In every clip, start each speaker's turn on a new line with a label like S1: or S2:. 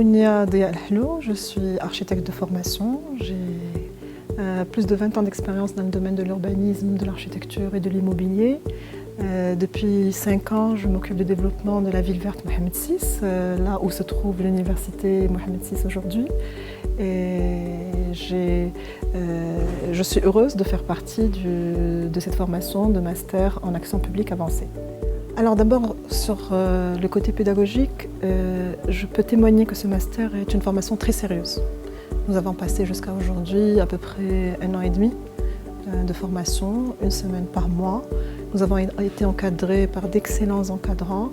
S1: Mounia Dehalhlou, je suis architecte de formation. J'ai plus de 20 ans d'expérience dans le domaine de l'urbanisme, de l'architecture et de l'immobilier. Depuis 5 ans, je m'occupe du développement de la ville verte Mohamed VI, là où se trouve l'université Mohamed VI aujourd'hui. Et je suis heureuse de faire partie de cette formation de master en action publique avancée. Alors d'abord, sur le côté pédagogique, je peux témoigner que ce master est une formation très sérieuse. Nous avons passé jusqu'à aujourd'hui à peu près 1 an et demi de formation, 1 semaine par mois. Nous avons été encadrés par d'excellents encadrants.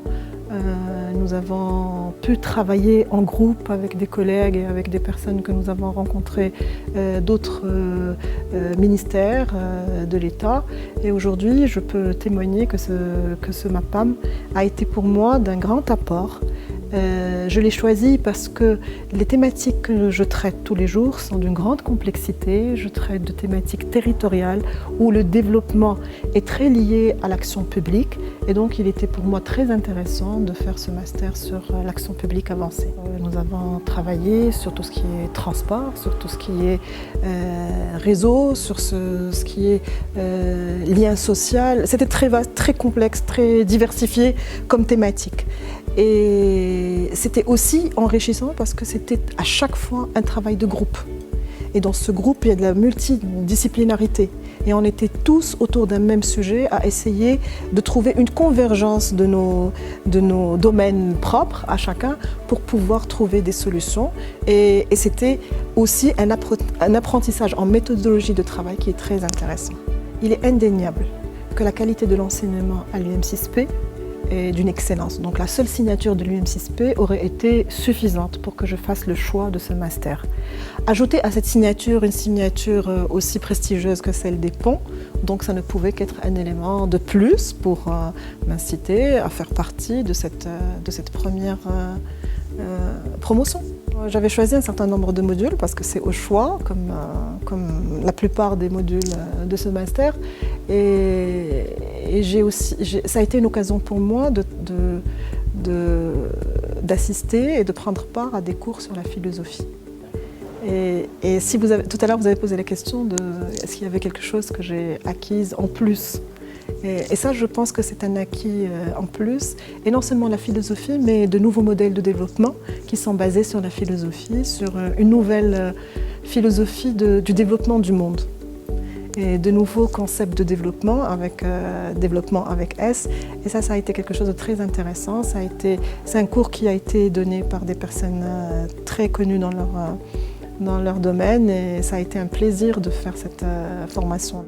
S1: Nous avons pu travailler en groupe avec des collègues et avec des personnes que nous avons rencontrées d'autres ministères de l'État. Et aujourd'hui, je peux témoigner que ce MAPAM a été pour moi d'un grand apport. Je l'ai choisi parce que les thématiques que je traite tous les jours sont d'une grande complexité. Je traite de thématiques territoriales où le développement est très lié à l'action publique et donc il était pour moi très intéressant de faire ce master sur l'action publique avancée. Nous avons travaillé sur tout ce qui est transport, sur tout ce qui est réseau, sur ce qui est lien social. C'était très vaste, très complexe, très diversifié comme thématique. Et c'était aussi enrichissant parce que c'était à chaque fois un travail de groupe. Et dans ce groupe, il y a de la multidisciplinarité. Et on était tous autour d'un même sujet à essayer de trouver une convergence de nos domaines propres à chacun pour pouvoir trouver des solutions. Et c'était aussi un apprentissage en méthodologie de travail qui est très intéressant. Il est indéniable que la qualité de l'enseignement à l'UM6P est d'une excellence. Donc la seule signature de l'UM6P aurait été suffisante pour que je fasse le choix de ce master. Ajouter à cette signature une signature aussi prestigieuse que celle des ponts, donc ça ne pouvait qu'être un élément de plus pour m'inciter à faire partie de cette première promotion. J'avais choisi un certain nombre de modules parce que c'est au choix, comme la plupart des modules de ce master. Et ça a été une occasion pour moi d'assister et de prendre part à des cours sur la philosophie. Et si tout à l'heure vous avez posé la question de est-ce qu'il y avait quelque chose que j'ai acquise en plus. Et ça, je pense que c'est un acquis en plus, et non seulement la philosophie, mais de nouveaux modèles de développement qui sont basés sur la philosophie, sur une nouvelle philosophie du développement du monde. Et de nouveaux concepts de développement avec S. Et ça a été quelque chose de très intéressant. C'est un cours qui a été donné par des personnes très connues dans leur domaine, et ça a été un plaisir de faire cette formation.